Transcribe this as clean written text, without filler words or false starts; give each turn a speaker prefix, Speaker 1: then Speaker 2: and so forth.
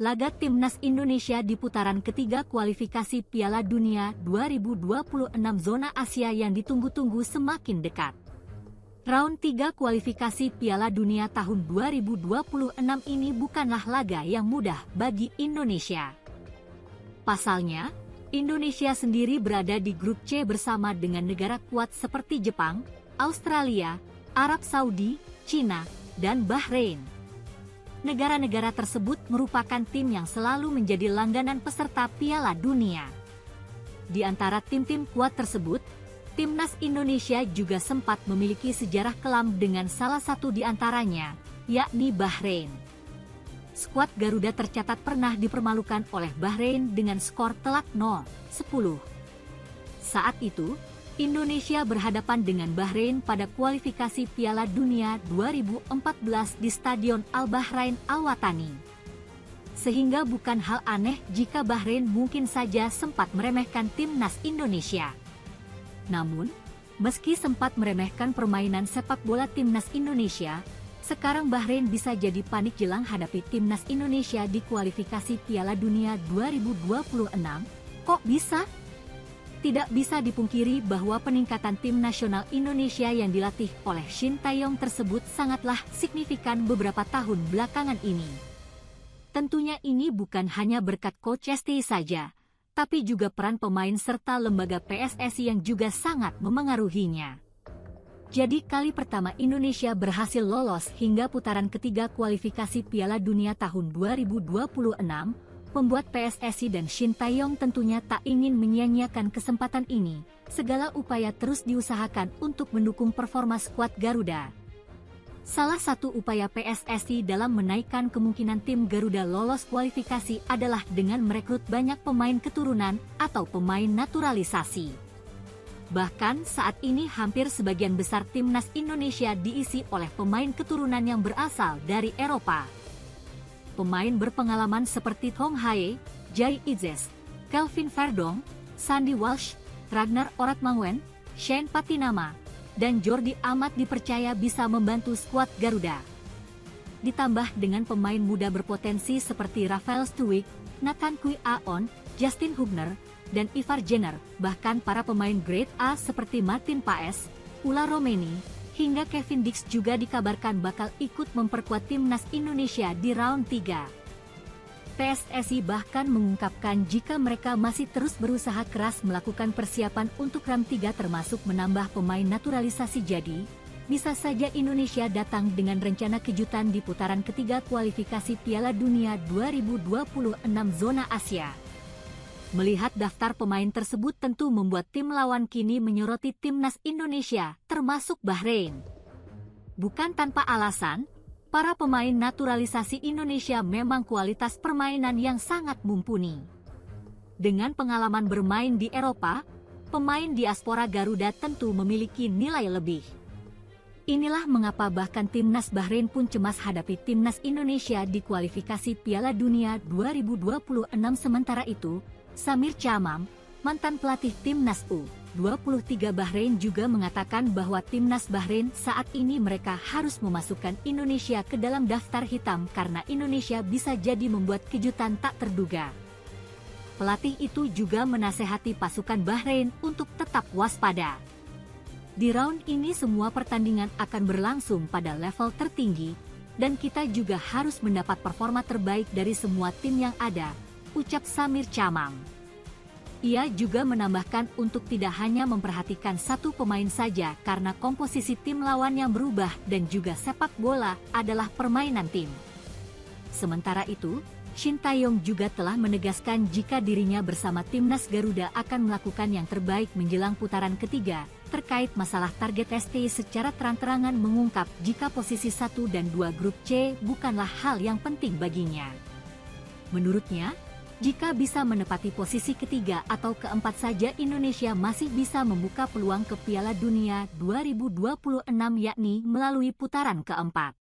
Speaker 1: laga Timnas Indonesia di putaran ketiga kualifikasi Piala Dunia 2026 zona Asia yang ditunggu-tunggu semakin dekat. Round 3 kualifikasi Piala Dunia tahun 2026 ini bukanlah laga yang mudah bagi Indonesia. Pasalnya, Indonesia sendiri berada di grup C bersama dengan negara kuat seperti Jepang, Australia, Arab Saudi, Cina, dan Bahrain. Negara-negara tersebut merupakan tim yang selalu menjadi langganan peserta Piala Dunia. Di antara tim-tim kuat tersebut, Timnas Indonesia juga sempat memiliki sejarah kelam dengan salah satu di antaranya, yakni Bahrain. Skuad Garuda tercatat pernah dipermalukan oleh Bahrain dengan skor telak 0-10. Saat itu, Indonesia berhadapan dengan Bahrain pada kualifikasi Piala Dunia 2014 di Stadion Al-Bahrain Al-Watani. Sehingga bukan hal aneh jika Bahrain mungkin saja sempat meremehkan Timnas Indonesia. Namun, meski sempat meremehkan permainan sepak bola Timnas Indonesia, sekarang Bahrain bisa jadi panik jelang hadapi Timnas Indonesia di kualifikasi Piala Dunia 2026. Kok bisa? Tidak bisa dipungkiri bahwa peningkatan tim nasional Indonesia yang dilatih oleh Shin Tae-yong tersebut sangatlah signifikan beberapa tahun belakangan ini. Tentunya ini bukan hanya berkat Coach Esti saja, tapi juga peran pemain serta lembaga PSSI yang juga sangat memengaruhinya. Jadi kali pertama Indonesia berhasil lolos hingga putaran ketiga kualifikasi Piala Dunia tahun 2026, membuat PSSI dan Shin Tae-yong tentunya tak ingin menyia-nyiakan kesempatan ini. Segala upaya terus diusahakan untuk mendukung performa skuad Garuda. Salah satu upaya PSSI dalam menaikkan kemungkinan tim Garuda lolos kualifikasi adalah dengan merekrut banyak pemain keturunan atau pemain naturalisasi. Bahkan saat ini hampir sebagian besar timnas Indonesia diisi oleh pemain keturunan yang berasal dari Eropa. Pemain berpengalaman seperti Thong Hae, Jai Idzes, Kelvin Verdong, Sandy Walsh, Ragnar Oratmangun, Shane Patinama, dan Jordi Amat dipercaya bisa membantu skuad Garuda. Ditambah dengan pemain muda berpotensi seperti Rafael Stuik, Nathan Kui Aon, Justin Hubner, dan Ivar Jenner, bahkan para pemain grade A seperti Martin Paes, Ula Romeni, hingga Kevin Dix juga dikabarkan bakal ikut memperkuat timnas Indonesia di round 3. PSSI bahkan mengungkapkan jika mereka masih terus berusaha keras melakukan persiapan untuk round 3 termasuk menambah pemain naturalisasi, jadi bisa saja Indonesia datang dengan rencana kejutan di putaran ketiga kualifikasi Piala Dunia 2026 zona Asia. Melihat daftar pemain tersebut tentu membuat tim lawan kini menyoroti timnas Indonesia, termasuk Bahrain. Bukan tanpa alasan, para pemain naturalisasi Indonesia memang kualitas permainan yang sangat mumpuni. Dengan pengalaman bermain di Eropa, pemain diaspora Garuda tentu memiliki nilai lebih. Inilah mengapa bahkan timnas Bahrain pun cemas hadapi timnas Indonesia di kualifikasi Piala Dunia 2026. Sementara itu, Samir Chamam, mantan pelatih timnas U23 Bahrain juga mengatakan bahwa timnas Bahrain saat ini mereka harus memasukkan Indonesia ke dalam daftar hitam karena Indonesia bisa jadi membuat kejutan tak terduga. Pelatih itu juga menasehati pasukan Bahrain untuk tetap waspada. Di round ini semua pertandingan akan berlangsung pada level tertinggi, dan kita juga harus mendapat performa terbaik dari semua tim yang ada, ucap Samir Chamam. Ia juga menambahkan untuk tidak hanya memperhatikan satu pemain saja karena komposisi tim lawan yang berubah dan juga sepak bola adalah permainan tim. Sementara itu, Shin Tae-yong juga telah menegaskan jika dirinya bersama timnas Garuda akan melakukan yang terbaik menjelang putaran ketiga. Terkait masalah target ST secara terang-terangan mengungkap jika posisi 1 dan 2 grup C bukanlah hal yang penting baginya. Menurutnya, jika bisa menepati posisi ketiga atau keempat saja Indonesia masih bisa membuka peluang ke Piala Dunia 2026 yakni melalui putaran keempat.